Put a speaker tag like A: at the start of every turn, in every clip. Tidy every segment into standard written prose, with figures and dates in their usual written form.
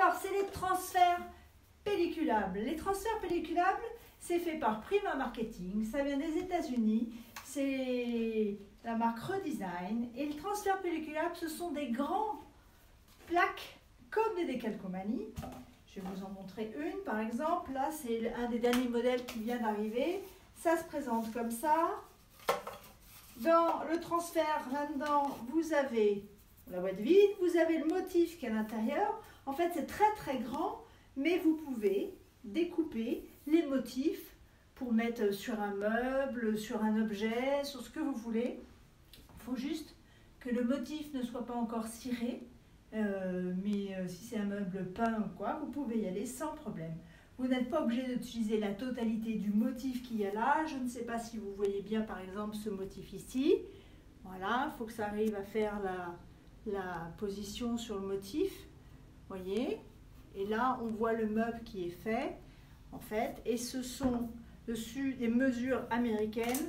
A: Alors, c'est les transferts pelliculables. Les transferts pelliculables, c'est fait par Prima Marketing. Ça vient des États-Unis. C'est la marque Redesign. Et les transferts pelliculables, ce sont des grands plaques comme des décalcomanies. Je vais vous en montrer une, par exemple. Là, c'est un des derniers modèles qui vient d'arriver. Ça se présente comme ça. Dans le transfert, là-dedans, vous avez la boîte vide, vous avez le motif qui est à l'intérieur. En fait, c'est très très grand, mais vous pouvez découper les motifs pour mettre sur un meuble, sur un objet, sur ce que vous voulez. Il faut juste que le motif ne soit pas encore ciré, mais si c'est un meuble peint ou quoi, vous pouvez y aller sans problème. Vous n'êtes pas obligé d'utiliser la totalité du motif qu'il y a là. Je ne sais pas si vous voyez bien par exemple ce motif ici. Voilà, il faut que ça arrive à faire la position sur le motif. Voyez, et là on voit le meuble qui est fait en fait, et ce sont dessus des mesures américaines,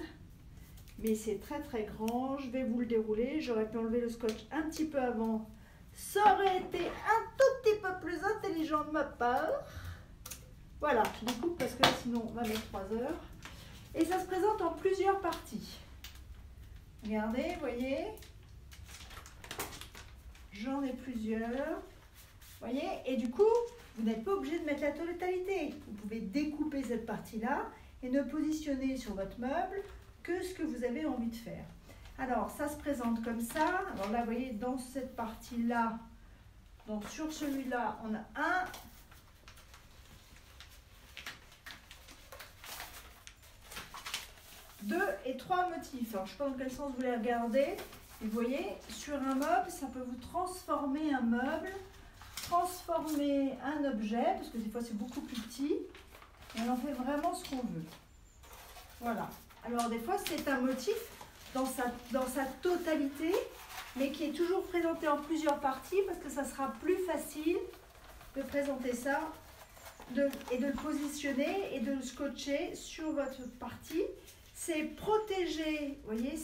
A: mais c'est très très grand. Je vais vous le dérouler. J'aurais pu enlever le scotch un petit peu avant, ça aurait été un tout petit peu plus intelligent de ma part. Voilà, je découpe parce que sinon on va mettre 3 heures. Et ça se présente en plusieurs parties. Regardez, voyez, j'en ai plusieurs. Voyez, et du coup, vous n'êtes pas obligé de mettre la totalité. Vous pouvez découper cette partie-là et ne positionner sur votre meuble que ce que vous avez envie de faire. Alors, ça se présente comme ça. Alors là, vous voyez, dans cette partie-là, donc sur celui-là, on a un, deux et 3 motifs. Alors, je ne sais pas dans quel sens vous les regardez. Et vous voyez, sur un meuble, ça peut vous transformer un meuble, transformer un objet, parce que des fois c'est beaucoup plus petit, et on en fait vraiment ce qu'on veut. Voilà. Alors des fois c'est un motif dans sa totalité, mais qui est toujours présenté en plusieurs parties, parce que ça sera plus facile de présenter ça et de le positionner et de le scotcher sur votre partie. C'est protégé, vous voyez,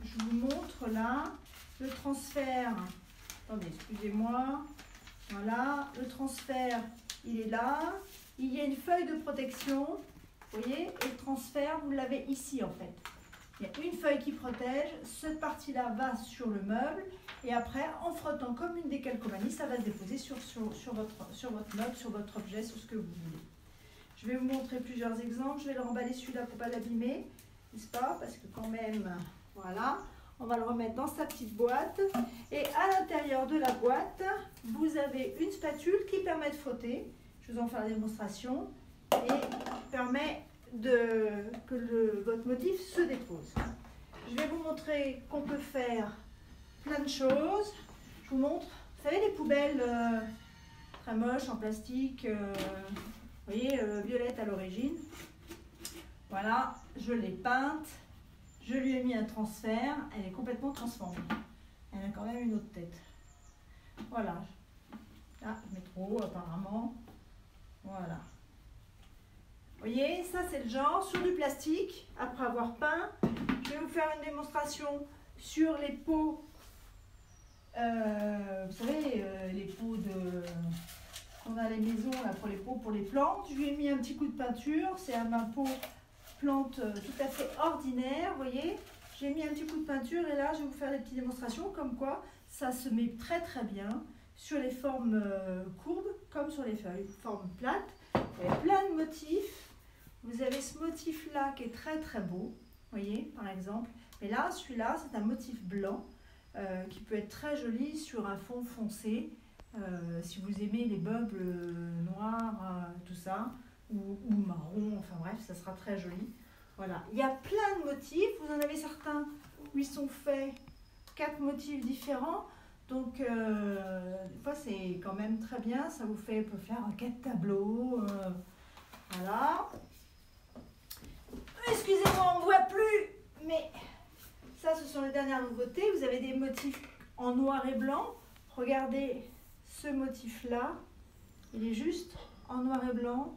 A: je vous montre là, le transfert, attendez, excusez-moi, voilà, le transfert, il est là, il y a une feuille de protection, vous voyez, et le transfert, vous l'avez ici en fait. Il y a une feuille qui protège, cette partie-là va sur le meuble, et après, en frottant comme une décalcomanie, ça va se déposer sur votre meuble, sur votre objet, sur ce que vous voulez. Je vais vous montrer plusieurs exemples. Je vais le remballer celui-là pour ne pas l'abîmer, n'est-ce pas? Parce que quand même, voilà, on va le remettre dans sa petite boîte. Et à l'intérieur de la boîte, vous avez une spatule qui permet de frotter. Je vais vous en faire la démonstration. Et permet que votre motif se dépose. Je vais vous montrer qu'on peut faire plein de choses. Je vous montre, vous savez, les poubelles très moches en plastique. Vous voyez, violette à l'origine. Voilà, je l'ai peinte. Je lui ai mis un transfert. Elle est complètement transformée. Elle a quand même une autre tête. Voilà. Ah, je mets trop haut apparemment. Voilà. Vous voyez, ça c'est le genre sur du plastique. Après avoir peint, je vais vous faire une démonstration sur les pots. Vous savez, les pots qu'on a à la maison là, pour les pots pour les plantes. Je lui ai mis un petit coup de peinture. C'est un pot plante tout à fait ordinaire. Vous voyez, j'ai mis un petit coup de peinture et là je vais vous faire des petites démonstrations comme quoi ça se met très très bien sur les formes courbes comme sur les formes plates. Il y a plein de motifs. Vous avez ce motif là qui est très très beau, vous voyez, par exemple. Mais là, celui-là, c'est un motif blanc qui peut être très joli sur un fond foncé. Si vous aimez les meubles noirs, tout ça, ou marron, enfin bref, ça sera très joli. Voilà, il y a plein de motifs. Vous en avez certains où ils sont faits 4 motifs différents. Donc, des fois, c'est quand même très bien. Ça vous peut faire 4 tableaux. Voilà. Excusez-moi, on ne voit plus, mais ça, ce sont les dernières nouveautés. Vous avez des motifs en noir et blanc. Regardez ce motif-là. Il est juste en noir et blanc.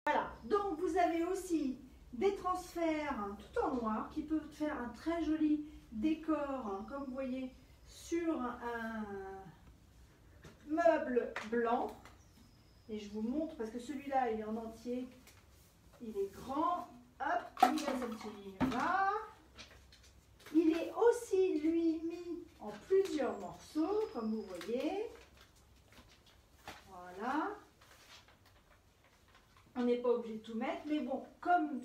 A: Voilà. Donc, vous avez aussi des transferts tout en noir qui peuvent faire un très joli décor, comme vous voyez, sur meuble blanc. Et je vous montre parce que celui-là il est en entier. Il est grand. Hop, il y a cette petite ligne là. Il est aussi lui mis en plusieurs morceaux, comme vous voyez. Voilà. On n'est pas obligé de tout mettre, mais bon, comme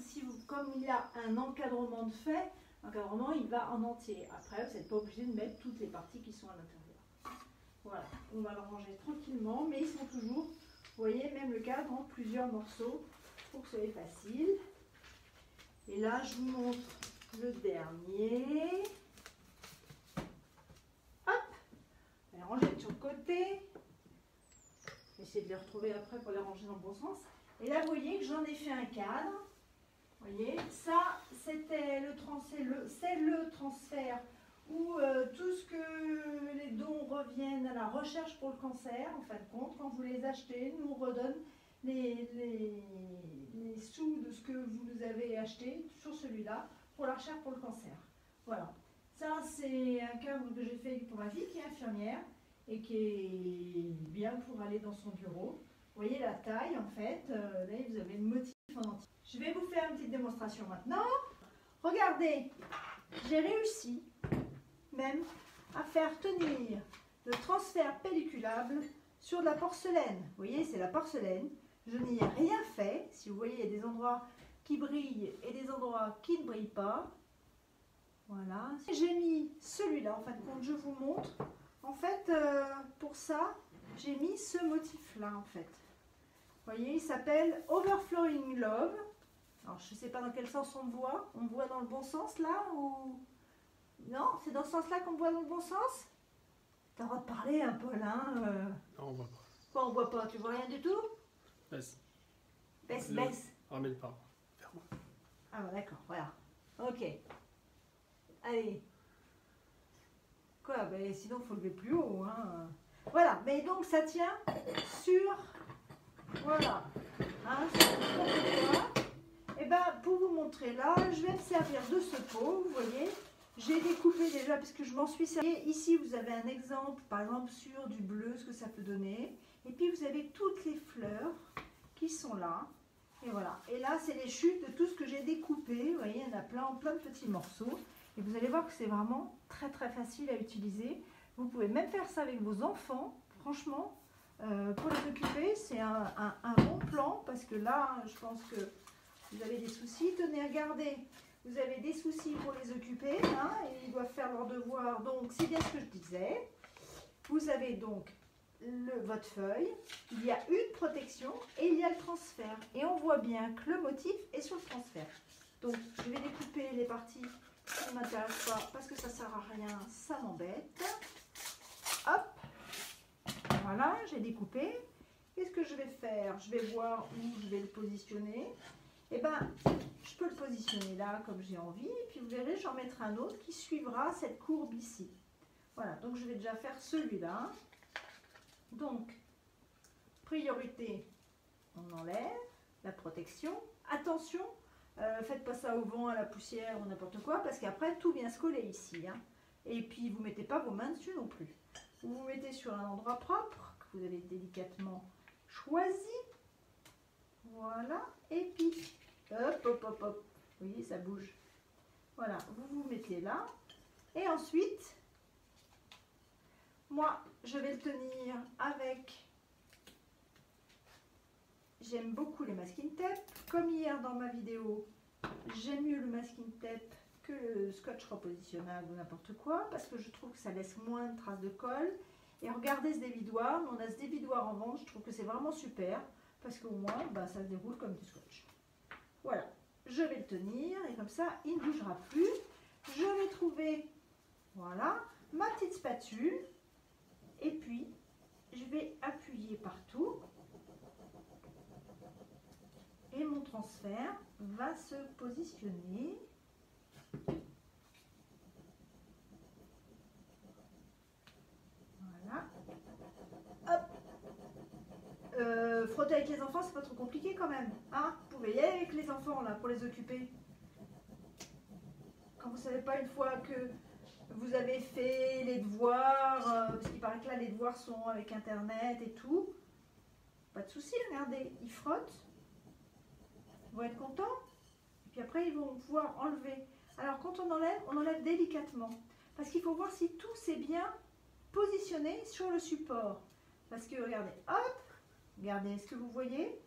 A: il y a un encadrement de fait, l'encadrement il va en entier. Après, vous n'êtes pas obligé de mettre toutes les parties qui sont à l'intérieur. Voilà, on va le ranger tranquillement, mais ils sont toujours, vous voyez, même le cadre en plusieurs morceaux pour que ce soit facile. Et là, je vous montre le dernier. Hop, on va les ranger sur le côté. Essayez de les retrouver après pour les ranger dans le bon sens. Et là, vous voyez que j'en ai fait un cadre. Vous voyez, ça, c'était le transfert où tout ce que les dons reviennent à la recherche pour le cancer. En fin de compte, quand vous les achetez, nous on redonne les sous de ce que vous nous avez acheté sur celui-là pour la recherche pour le cancer. Voilà. Ça, c'est un cadre que j'ai fait pour ma fille qui est infirmière et qui est bien pour aller dans son bureau. Vous voyez la taille en fait, là vous avez le motif en entier. Je vais vous faire une petite démonstration maintenant. Regardez, j'ai réussi même à faire tenir le transfert pelliculable sur de la porcelaine. Vous voyez, c'est la porcelaine. Je n'y ai rien fait. Si vous voyez, il y a des endroits qui brillent et des endroits qui ne brillent pas. Voilà. J'ai mis celui-là, en fin de compte, je vous montre. En fait, pour ça, j'ai mis ce motif-là, en fait. Vous voyez, il s'appelle Overflowing Love. Alors, je ne sais pas dans quel sens on me voit. On me voit dans le bon sens, là, ou... Non, c'est dans ce sens-là qu'on me voit dans le bon sens? T'as le droit de parler, hein, Paul, hein
B: Non, on voit pas.
A: Quoi, on voit pas? Tu vois rien du tout?
B: Baisse.
A: Baisse, baisse.
B: Ramène pas. Vers-moi.
A: Ah, bah, d'accord, voilà. Ok. Allez. Quoi? Ben, sinon, il faut lever plus haut, hein. Voilà, mais donc, ça tient sur... Voilà. Hein, et ben, pour vous montrer là, je vais me servir de ce pot, vous voyez. J'ai découpé déjà parce que je m'en suis servi. Ici, vous avez un exemple, par exemple, sur du bleu, ce que ça peut donner. Et puis, vous avez toutes les fleurs qui sont là. Et voilà. Et là, c'est les chutes de tout ce que j'ai découpé. Vous voyez, il y en a plein de petits morceaux. Et vous allez voir que c'est vraiment très facile à utiliser. Vous pouvez même faire ça avec vos enfants. Franchement, pour les occuper, c'est un bon plan. Parce que là, je pense que vous avez des soucis. Tenez, regardez. Vous avez des soucis pour les occuper, hein, et ils doivent faire leurs devoirs. Donc, c'est bien ce que je disais. Vous avez donc votre feuille, il y a une protection et il y a le transfert. Et on voit bien que le motif est sur le transfert. Donc, je vais découper les parties qui ne m'intéressent pas parce que ça ne sert à rien, ça m'embête. Hop, voilà, j'ai découpé. Qu'est-ce que je vais faire? Je vais voir où je vais le positionner. Et bien, je peux le positionner là comme j'ai envie. Et puis vous verrez, j'en mettrai un autre qui suivra cette courbe ici. Voilà, donc je vais déjà faire celui-là. Donc, priorité, on enlève la protection. Attention, faites pas ça au vent, à la poussière ou n'importe quoi, parce qu'après tout vient se coller ici. Hein. Et puis vous ne mettez pas vos mains dessus non plus. Vous vous mettez sur un endroit propre que vous avez délicatement choisi. Voilà, et puis hop. Vous voyez, ça bouge. Voilà, vous vous mettez là. Et ensuite, moi, je vais le tenir avec... J'aime beaucoup les masking tape. Comme hier dans ma vidéo, j'aime mieux le masking tape que le scotch repositionnable ou n'importe quoi, parce que je trouve que ça laisse moins de traces de colle. Et regardez ce dévidoir. On a ce dévidoir en vente. Je trouve que c'est vraiment super, parce qu'au moins, ben, ça se déroule comme du scotch. Voilà. Je vais le tenir et comme ça, il ne bougera plus. Je vais trouver, voilà, ma petite spatule. Et puis, je vais appuyer partout. Et mon transfert va se positionner. Voilà. Hop. Frotter avec les enfants, c'est pas trop compliqué quand même. Hein, vous pouvez y aller avec les enfants là pour les occuper. Quand vous savez pas une fois que vous avez fait les devoirs, parce qu'il paraît que là, les devoirs sont avec Internet et tout. Pas de souci, regardez, ils frottent. Ils vont être contents. Et puis après, ils vont pouvoir enlever. Alors, quand on enlève délicatement. Parce qu'il faut voir si tout s'est bien positionné sur le support. Parce que, regardez, hop, regardez, est-ce que vous voyez?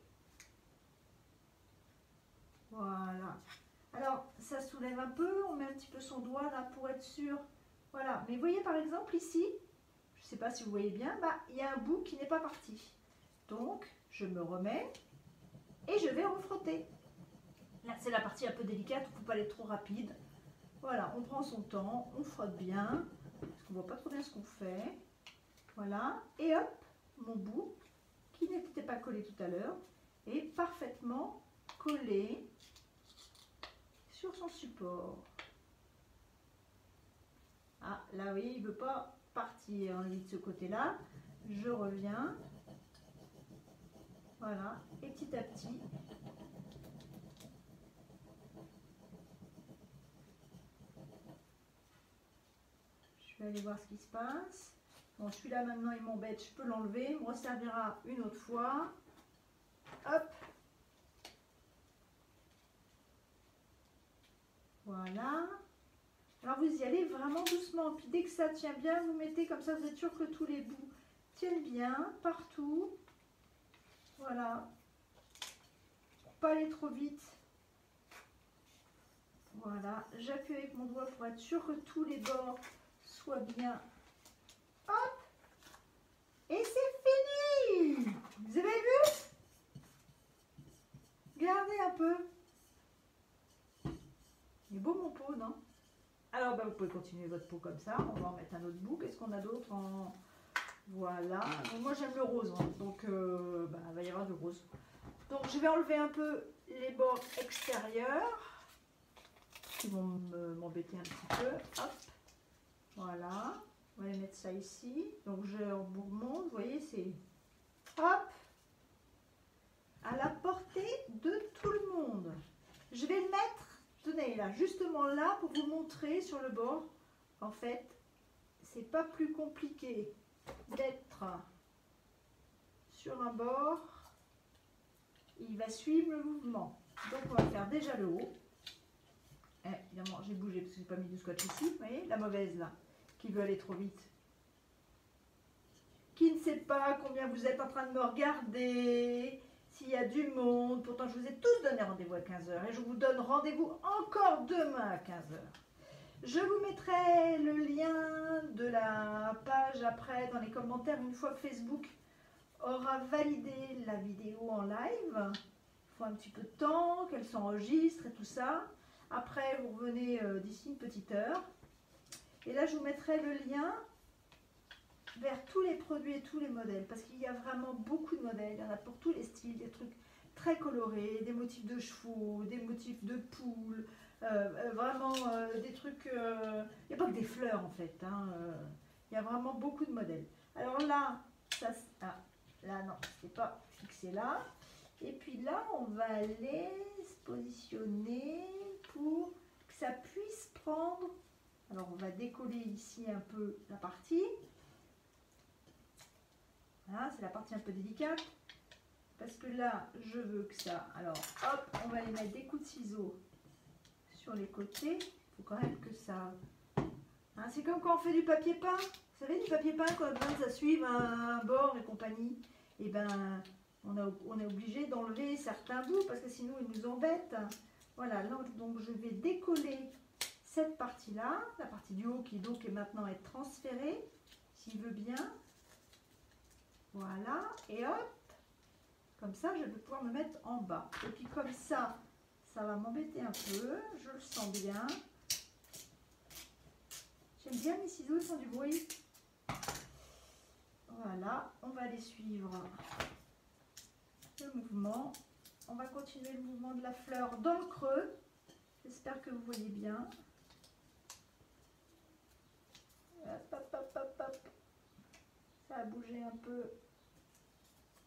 A: Voilà. Alors, ça soulève un peu, on met un petit peu son doigt là pour être sûr. Voilà, mais vous voyez par exemple ici, je ne sais pas si vous voyez bien, bah, il y a un bout qui n'est pas parti. Donc, je me remets et je vais refrotter. Là, c'est la partie un peu délicate, il ne faut pas aller trop rapide. Voilà, on prend son temps, on frotte bien, parce qu'on ne voit pas trop bien ce qu'on fait. Voilà, et hop, mon bout, qui n'était pas collé tout à l'heure, est parfaitement collé sur son support. Ah, là, oui, il ne veut pas partir lui de ce côté-là. Je reviens. Voilà, et petit à petit, je vais aller voir ce qui se passe. Bon, celui-là, maintenant, il m'embête, je peux l'enlever. Il me resservira une autre fois. Hop. Voilà. Alors, vous y allez vraiment doucement. Puis, dès que ça tient bien, vous mettez comme ça, vous êtes sûr que tous les bouts tiennent bien, partout. Voilà. Pour pas aller trop vite. Voilà. J'appuie avec mon doigt pour être sûr que tous les bords soient bien. Hop. Et c'est fini. Vous avez vu? Regardez un peu. Il est beau mon pot, non? Alors, bah, vous pouvez continuer votre pot comme ça. On va en mettre un autre bout. Qu'est-ce qu'on a d'autre en... Voilà. Donc, moi, j'aime le rose. Hein. Donc, bah, il va y avoir du rose. Donc, je vais enlever un peu les bords extérieurs qui vont m'embêter un petit peu. Hop. Voilà. On va aller mettre ça ici. Donc, je remonte. Vous voyez, c'est... Hop. À la portée de tout le monde. Je vais le mettre... Tenez là, justement là, pour vous montrer sur le bord, en fait, c'est pas plus compliqué d'être sur un bord, il va suivre le mouvement. Donc on va faire déjà le haut. Évidemment, j'ai bougé parce que j'ai pas mis du scotch ici, vous voyez, la mauvaise là, qui veut aller trop vite. Qui ne sait pas combien vous êtes en train de me regarder, s'il y a du monde, pourtant je vous ai tous donné rendez-vous à 15 h et je vous donne rendez-vous encore demain à 15 h. Je vous mettrai le lien de la page après dans les commentaires une fois que Facebook aura validé la vidéo en live. Il faut un petit peu de temps, qu'elle s'enregistre et tout ça. Après vous revenez d'ici une petite heure. Et là je vous mettrai le lien vers tous les produits et tous les modèles, parce qu'il y a vraiment beaucoup de modèles, il y en a pour tous les styles, des trucs très colorés, des motifs de chevaux, des motifs de poules, vraiment des trucs, il n'y a pas que des fleurs en fait, hein, il y a vraiment beaucoup de modèles. Alors là, ça, là non, c'est pas fixé là, et puis là on va aller se positionner pour que ça puisse prendre, alors on va décoller ici un peu la partie. Voilà, c'est la partie un peu délicate. Parce que là, je veux que ça... Alors, hop, on va aller mettre des coups de ciseaux sur les côtés. Il faut quand même que ça... Hein, c'est comme quand on fait du papier peint. Vous savez, du papier peint, quand ça suive un bord et compagnie. Et ben, on est obligé d'enlever certains bouts parce que sinon, ils nous embêtent. Voilà, donc je vais décoller cette partie-là. La partie du haut qui donc est maintenant être transférée, s'il veut bien. Voilà, et hop, comme ça, je vais pouvoir me mettre en bas. Et puis comme ça va m'embêter un peu, je le sens bien. J'aime bien mes ciseaux, ils font du bruit. Voilà, on va aller suivre le mouvement. On va continuer le mouvement de la fleur dans le creux. J'espère que vous voyez bien. Hop, hop, hop, hop, hop. Ça a bougé un peu.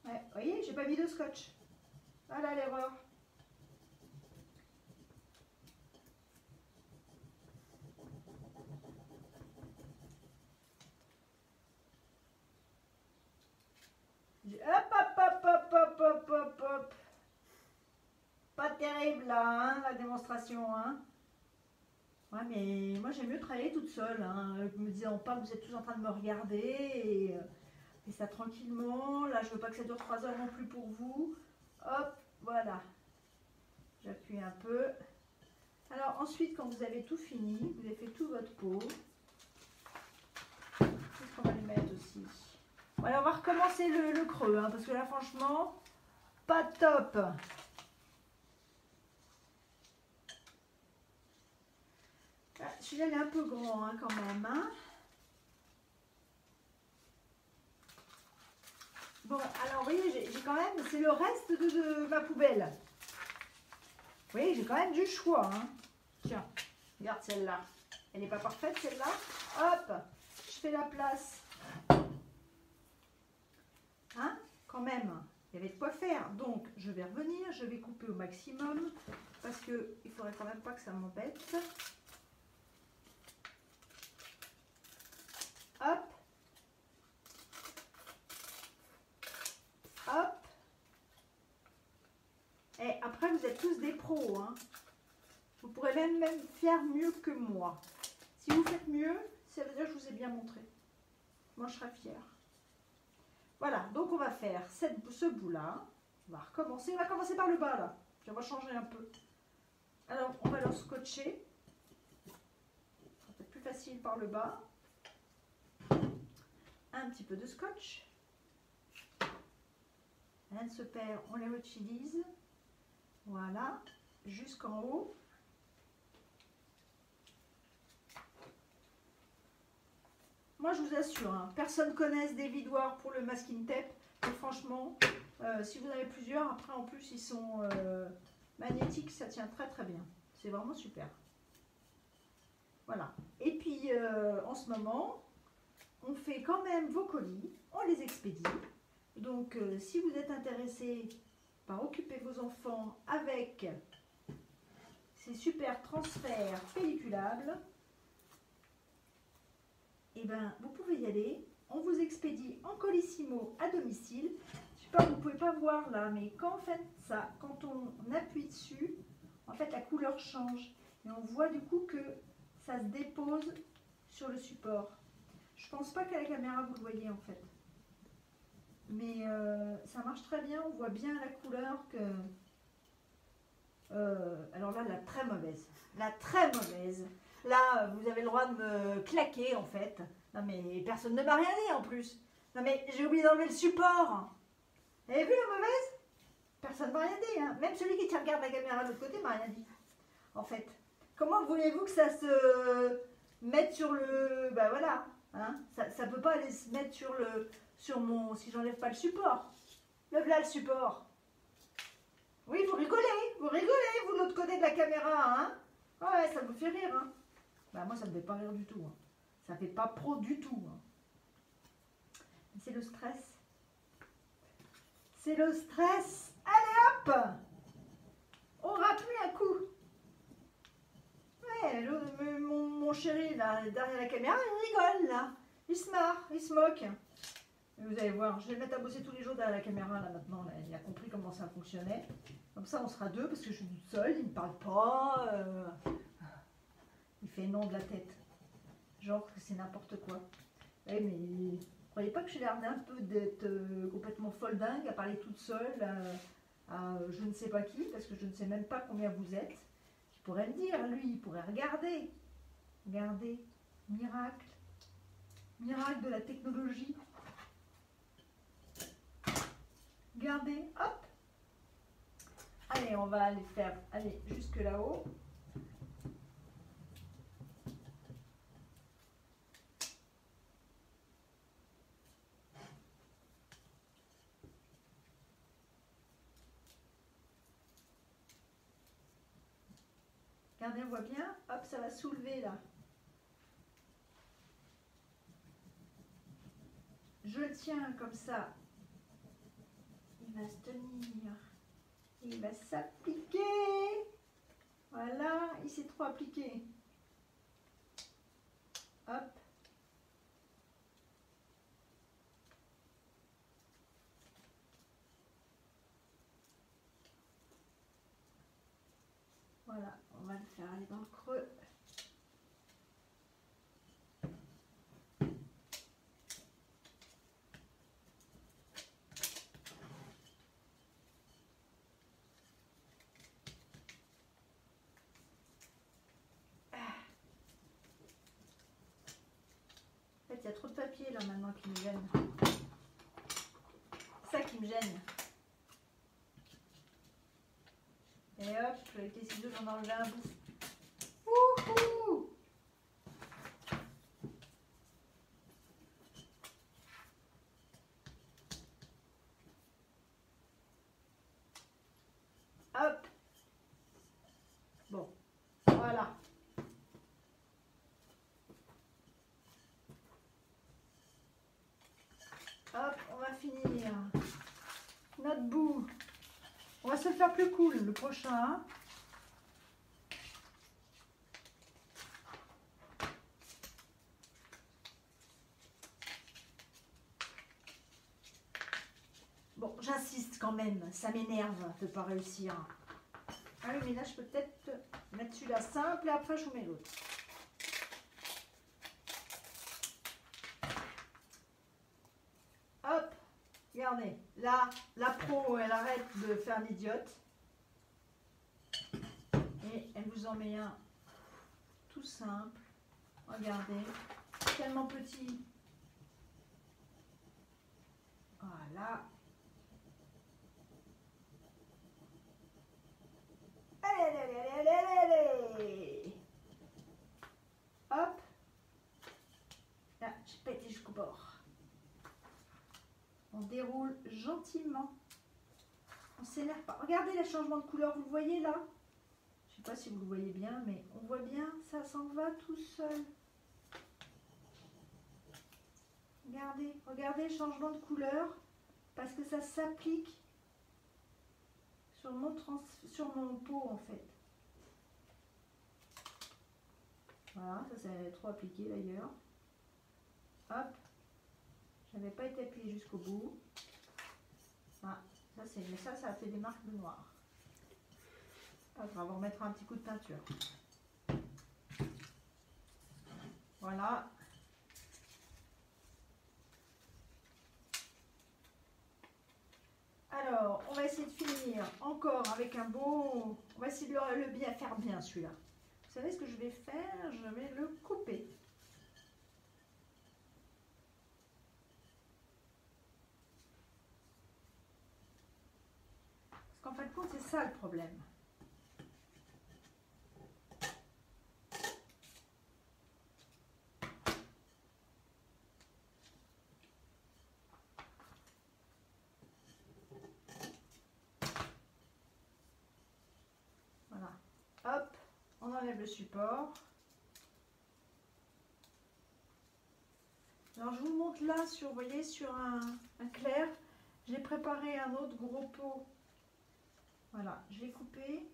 A: Ouais, vous voyez, j'ai pas mis de scotch. Voilà l'erreur. hop, hop, hop. Pas terrible là, hein, la démonstration. Hein. Ouais, mais moi j'aime mieux travailler toute seule, hein, me disant pas que vous êtes tous en train de me regarder et ça tranquillement. Là, je veux pas que ça dure 3 heures non plus pour vous. Hop, voilà. J'appuie un peu. Alors ensuite, quand vous avez tout fini, vous avez fait tout votre pot. Qu'est-ce qu'on va lui mettre aussi? Voilà, on va recommencer le creux, hein, parce que là, franchement, pas top. Celui-là, il est un peu grand hein, quand même. Hein. Bon, alors, vous voyez, j'ai quand même, c'est le reste de ma poubelle. Vous voyez, j'ai quand même du choix. Hein. Tiens, regarde celle-là. Elle n'est pas parfaite, celle-là. Hop, je fais la place. Hein, quand même, il y avait de quoi faire. Donc, je vais revenir, je vais couper au maximum parce qu'il ne faudrait quand même pas que ça m'embête. Hop. Hop. Et après, vous êtes tous des pros. Hein. Vous pourrez même faire mieux que moi. Si vous faites mieux, ça veut dire que je vous ai bien montré. Moi, je serai fière. Voilà, donc on va faire ce bout-là. On va recommencer. On va commencer par le bas, là. Puis on va changer un peu. Alors, on va le scotcher. Ça va être plus facile par le bas. Un petit peu de scotch. Rien ne se perd, on les réutilise. Voilà, jusqu'en haut. Moi, je vous assure, hein, personne ne connaisse des vidoirs pour le masking tape. Et franchement, si vous en avez plusieurs, après en plus, ils sont magnétiques, ça tient très très bien. C'est vraiment super. Voilà. Et puis, en ce moment, on fait quand même vos colis, on les expédie. Donc, si vous êtes intéressé par occuper vos enfants avec ces super transferts pelliculables, eh ben, vous pouvez y aller. On vous expédie en colissimo à domicile. Je sais pas, vous pouvez pas voir là, mais quand on fait ça, quand on appuie dessus, en fait, la couleur change. Et on voit du coup que ça se dépose sur le support. Je pense pas qu'à la caméra, vous le voyez en fait. Mais ça marche très bien, on voit bien la couleur que... alors là, la très mauvaise. La très mauvaise. Là, vous avez le droit de me claquer en fait. Non mais personne ne m'a rien dit en plus. Non mais j'ai oublié d'enlever le support. Vous avez vu la mauvaise? Personne ne m'a rien dit. Hein. Même celui qui regarde la caméra de l'autre côté m'a rien dit. En fait. Comment voulez-vous que ça se mette sur le... Ben voilà. Hein. Ça ne peut pas aller se mettre sur mon... Si j'enlève pas le support. Le voilà le support. Oui, vous rigolez, vous de l'autre côté de la caméra, hein. Ouais, ça vous fait rire, hein. Bah moi, ça me fait pas rire du tout. Hein. Ça fait pas pro du tout. Hein. C'est le stress. C'est le stress. Allez, hop. On rappuie un coup. Ouais, mon chéri, là, derrière la caméra, il rigole, là. Il se marre, il se moque. Et vous allez voir, je vais le mettre à bosser tous les jours derrière la caméra, là, maintenant. Là, il a compris comment ça fonctionnait. Comme ça, on sera deux, parce que je suis toute seule, il ne me parle pas. Il fait non de la tête. Genre que c'est n'importe quoi. Ouais, mais vous croyez pas que j'ai l'air un peu d'être complètement folle dingue à parler toute seule à je ne sais pas qui, parce que je ne sais même pas combien vous êtes. Il pourrait me dire, lui, il pourrait regarder. Regardez, miracle. Miracle de la technologie. Regardez, hop. Allez, on va aller faire, allez, jusque là-haut. Regardez, on voit bien, hop, ça va soulever là. Je le tiens comme ça. Il va se tenir. Il va s'appliquer. Voilà, il s'est trop appliqué. Hop. Voilà, on va le faire aller dans le creux. En fait, il y a trop de papier là maintenant qui me gêne. C'est ça qui me gêne. Et hop, avec les ciseaux, j'en enlève un bout. Wouhou! Hop. Bon, voilà. Hop, on va finir notre bout. On va se le faire plus cool le prochain. Bon, j'insiste quand même, ça m'énerve de ne pas réussir. Ah oui, mais là, je peux peut-être mettre celui-là simple et après, je vous mets l'autre. Hop, regardez. Là, la pro, elle arrête de faire l'idiote. Et elle vous en met un tout simple. Regardez, tellement petit. Voilà. Allez, allez, allez, allez, allez. Hop. Là, j'ai pas été jusqu'au bord. On déroule gentiment. On s'énerve pas. Regardez le changement de couleur, vous le voyez là? Je sais pas si vous le voyez bien, mais on voit bien, ça s'en va tout seul. Regardez, regardez le changement de couleur, parce que ça s'applique sur mon pot en fait. Voilà, ça c'est trop appliqué d'ailleurs. Hop, j'avais pas été appuyé jusqu'au bout. Ah, ça a fait des marques de noir. Pas grave, on va remettre un petit coup de peinture. Voilà. Alors, on va essayer de finir encore avec un beau... On va essayer de le bien faire bien celui-là. Vous savez ce que je vais faire? Je vais le couper. Parce qu'en fin de compte, c'est ça le problème. Voilà. Hop, on enlève le support. Alors je vous montre là, vous voyez, sur un clair, j'ai préparé un autre gros pot. Voilà, je l'ai coupé.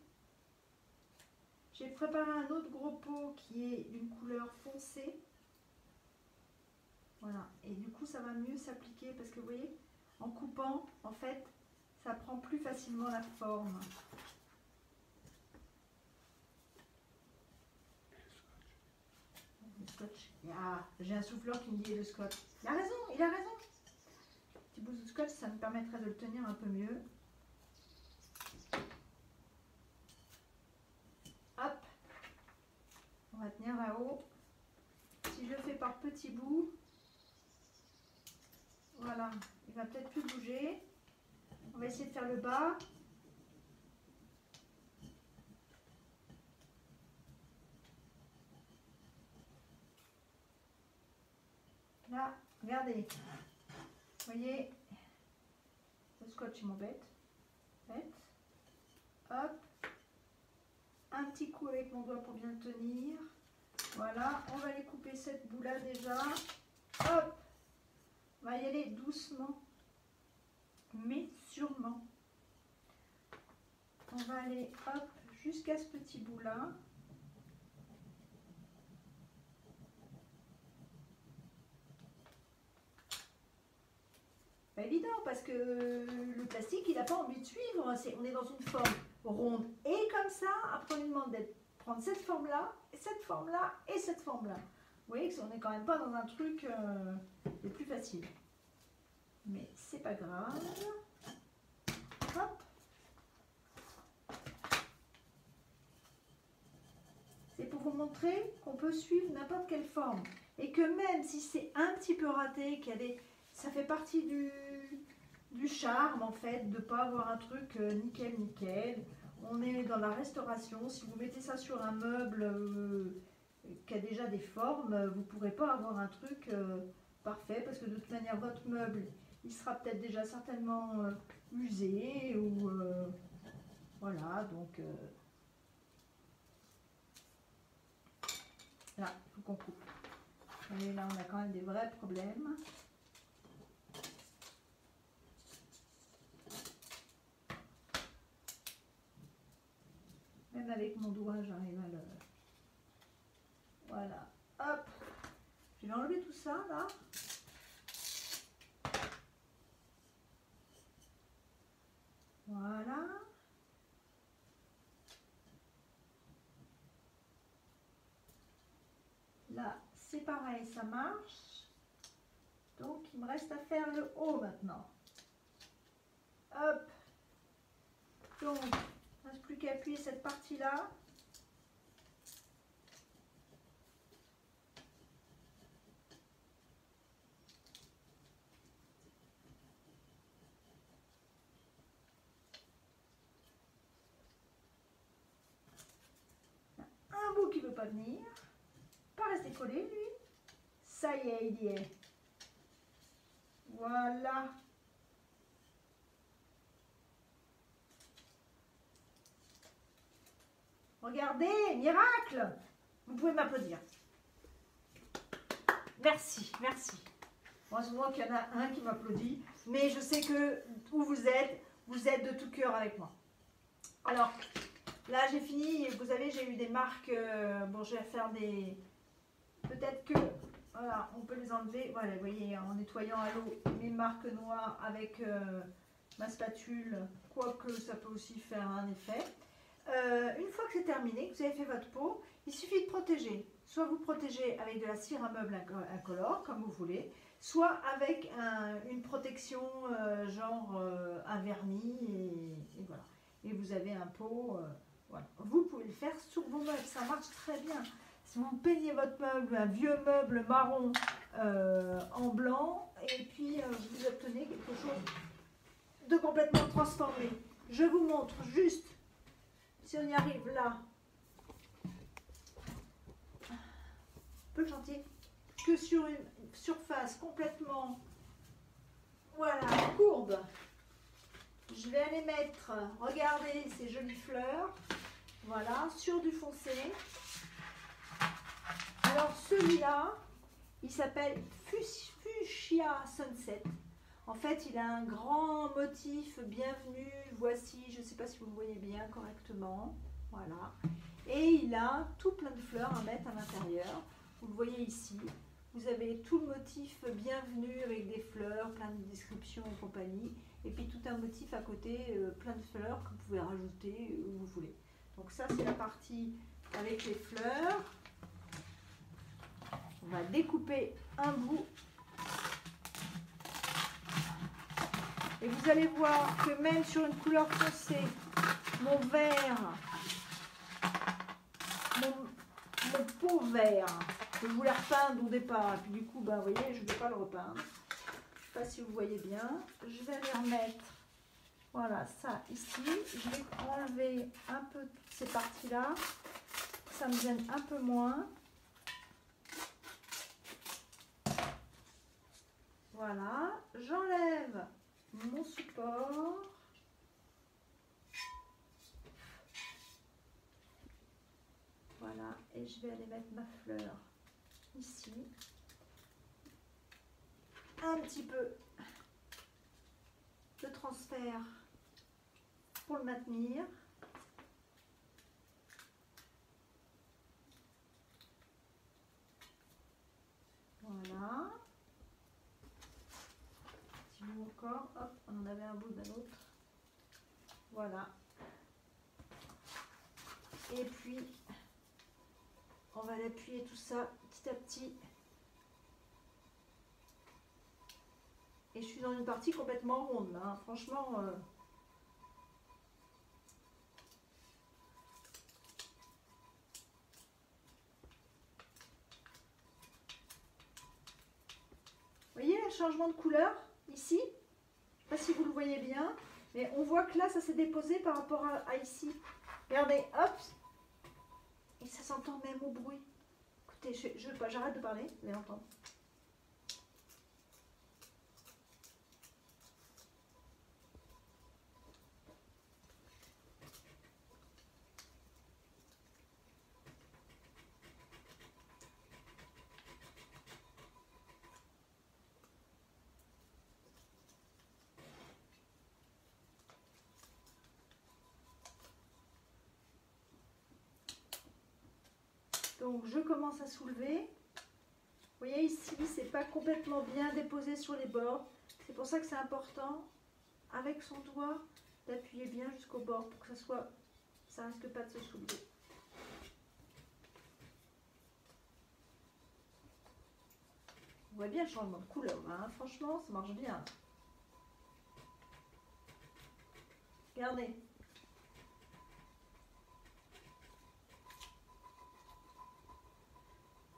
A: J'ai préparé un autre gros pot qui est d'une couleur foncée. Voilà, et du coup ça va mieux s'appliquer parce que vous voyez, en coupant, en fait, ça prend plus facilement la forme. Le scotch. Ah, j'ai un souffleur qui me dit le scotch. Il a raison, il a raison. Petit bout de scotch, ça me permettrait de le tenir un peu mieux. Hop, on va tenir là-haut. Si je le fais par petits bouts, voilà, il va peut-être plus bouger. On va essayer de faire le bas. Là, regardez. Vous voyez, le scotch il m'embête. Hop. Un petit coup avec mon doigt pour bien le tenir. Voilà, on va aller couper cette boue là déjà. Hop. On va y aller doucement, mais sûrement. On va aller hop jusqu'à ce petit bout là. Pas évident parce que le plastique il n'a pas envie de suivre. On est dans une forme ronde et comme ça. Après, on lui demande de prendre cette forme-là, cette forme-là et cette forme-là. Vous voyez qu'on n'est quand même pas dans un truc le plus facile. Mais c'est pas grave. Hop. C'est pour vous montrer qu'on peut suivre n'importe quelle forme. Et que même si c'est un petit peu raté, qu'il y a des... ça fait partie du charme en fait, de ne pas avoir un truc nickel nickel. On est dans la restauration. Si vous mettez ça sur un meuble qui a déjà des formes, vous ne pourrez pas avoir un truc parfait parce que de toute manière votre meuble il sera peut-être déjà certainement usé ou voilà, donc là il faut qu'on coupe. Et là on a quand même des vrais problèmes. Même avec mon doigt j'arrive à le... Voilà, hop, je vais enlever tout ça là. Voilà. Là, c'est pareil, ça marche. Donc, il me reste à faire le haut maintenant. Hop. Donc, il ne reste plus qu'à appuyer cette partie-là. Un bout qui ne veut pas venir. Pas rester collé, lui. Ça y est, il y est. Voilà. Regardez, miracle! Vous pouvez m'applaudir. Merci, merci. Moi, je vois qu'il y en a un qui m'applaudit, mais je sais que où vous êtes de tout cœur avec moi. Alors, là, j'ai fini. Vous savez, j'ai eu des marques. Bon, je vais faire des... Peut-être que... Voilà, on peut les enlever. Voilà, vous voyez, en nettoyant à l'eau mes marques noires avec ma spatule, quoique ça peut aussi faire un effet. Une fois que c'est terminé, que vous avez fait votre peau, il suffit de protéger. Soit vous protégez avec de la cire à meuble incolore, comme vous voulez, soit avec une protection genre un vernis, et voilà. Et vous avez un pot, voilà. Vous pouvez le faire sur vos meubles, ça marche très bien. Si vous peignez votre meuble, un vieux meuble marron en blanc, et puis vous obtenez quelque chose de complètement transformé. Je vous montre juste, si on y arrive là, un peu le chantier, que sur une surface complètement, voilà, courbe, je vais aller mettre, regardez ces jolies fleurs, voilà, sur du foncé. Alors celui-là, il s'appelle Fuchsia Sunset. En fait, il a un grand motif, bienvenue, voici, je ne sais pas si vous le voyez bien correctement, voilà. Et il a tout plein de fleurs à mettre à l'intérieur. Vous le voyez ici. Vous avez tout le motif bienvenue avec des fleurs, plein de descriptions et compagnie. Et puis tout un motif à côté, plein de fleurs que vous pouvez rajouter où vous voulez. Donc ça, c'est la partie avec les fleurs. On va découper un bout. Et vous allez voir que même sur une couleur foncée, mon vert, mon pot vert, je voulais repeindre au départ. Et puis du coup, ben, vous voyez, je ne vais pas le repeindre. Je ne sais pas si vous voyez bien. Je vais aller remettre, voilà, ça ici. Je vais enlever un peu ces parties-là. Ça me gêne un peu moins. Voilà, j'enlève mon support. Voilà, et je vais aller mettre ma fleur ici. Un petit peu de transfert pour le maintenir. Voilà. Petit bout encore, hop, on en avait un bout d'un autre. Voilà. Et puis, on va l'appuyer tout ça petit à petit. Et je suis dans une partie complètement ronde, hein. Franchement. Vous voyez le changement de couleur ici? Je ne sais pas si vous le voyez bien, mais on voit que là, ça s'est déposé par rapport à ici. Regardez, hop. Et ça s'entend même au bruit. Écoutez, j'arrête de parler, vous allez entendre. Donc je commence à soulever. Vous voyez ici, c'est pas complètement bien déposé sur les bords. C'est pour ça que c'est important, avec son doigt, d'appuyer bien jusqu'au bord pour que ça risque pas de se soulever. On voit bien le changement de couleur, hein. Franchement, ça marche bien. Regardez.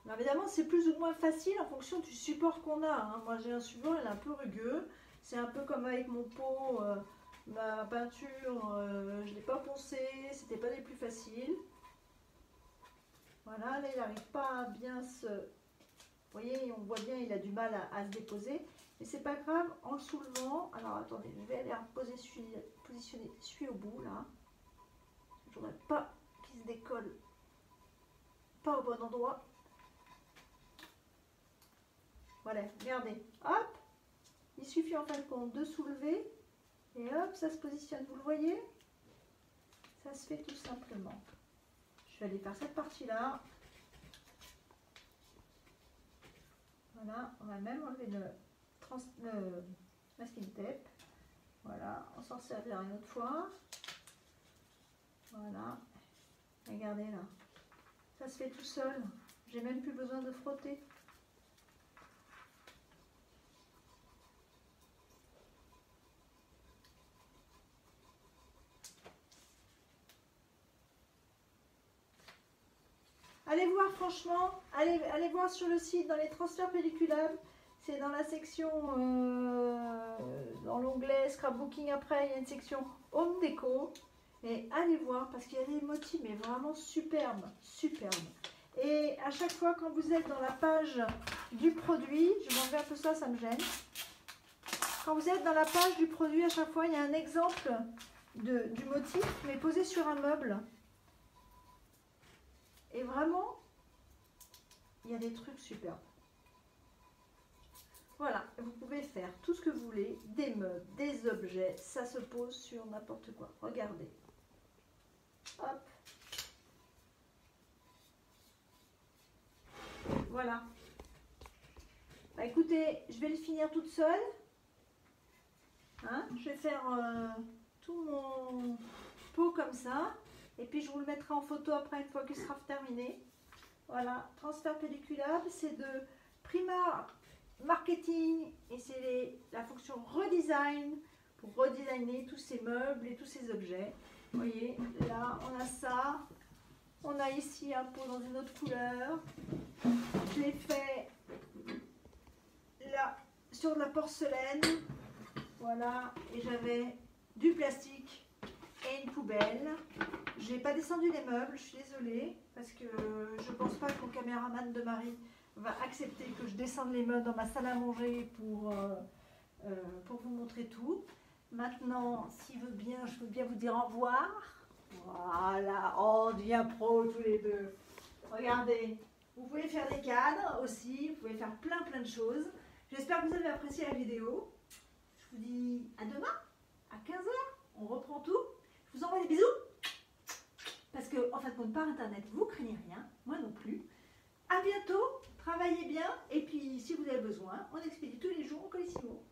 A: Alors évidemment, c'est plus ou moins facile en fonction du support qu'on a, hein. Moi, j'ai un support, il est un peu rugueux. C'est un peu comme avec mon pot, ma peinture, je ne l'ai pas poncé, c'était pas les plus faciles. Voilà, là, il n'arrive pas à bien se... Vous voyez, on voit bien, il a du mal à se déposer. Mais c'est pas grave, en le soulevant... Alors, attendez, je vais aller positionner celui au bout, là. Je voudrais pas qu'il se décolle pas au bon endroit. Voilà, regardez, hop, il suffit en fin de compte de soulever et hop, ça se positionne, vous le voyez? Ça se fait tout simplement. Je vais aller faire cette partie-là. Voilà, on va même enlever le masking tape. Voilà, on s'en servira une autre fois. Voilà, regardez là, ça se fait tout seul, j'ai même plus besoin de frotter. Allez voir, franchement, allez voir sur le site, dans les transferts pelliculables, c'est dans la section, dans l'onglet Scrapbooking, après il y a une section Home Déco, et allez voir, parce qu'il y a des motifs, mais vraiment superbes, superbes. Et à chaque fois, quand vous êtes dans la page du produit, je m'en vais un peu ça me gêne, quand vous êtes dans la page du produit, à chaque fois, il y a un exemple du motif, mais posé sur un meuble. Et vraiment, il y a des trucs super. Voilà, vous pouvez faire tout ce que vous voulez, des meubles, des objets, ça se pose sur n'importe quoi. Regardez. Hop. Voilà. Bah, écoutez, je vais le finir toute seule. Hein, je vais faire tout mon pot comme ça. Et puis je vous le mettrai en photo après une fois qu'il sera terminé. Voilà, transfert pelliculable, c'est de Prima Marketing et c'est la fonction redesign pour redesigner tous ces meubles et tous ces objets. Vous voyez, là on a ça. On a ici un pot dans une autre couleur. Je l'ai fait là sur de la porcelaine. Voilà, et j'avais du plastique et une poubelle. J'ai pas descendu les meubles, je suis désolée, parce que je pense pas que mon caméraman de Marie va accepter que je descende les meubles dans ma salle à manger pour vous montrer tout. Maintenant, s'il veut bien, je veux bien vous dire au revoir. Voilà, on devient pro tous les deux. Regardez, vous pouvez faire des cadres aussi, vous pouvez faire plein de choses. J'espère que vous avez apprécié la vidéo. Je vous dis à demain, à 15 h, on reprend tout. Je vous envoie des bisous. Parce que, en fait, par internet, vous craignez rien, moi non plus. À bientôt, travaillez bien, et puis si vous avez besoin, on expédie tous les jours au Colissimo.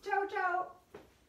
A: Ciao, ciao!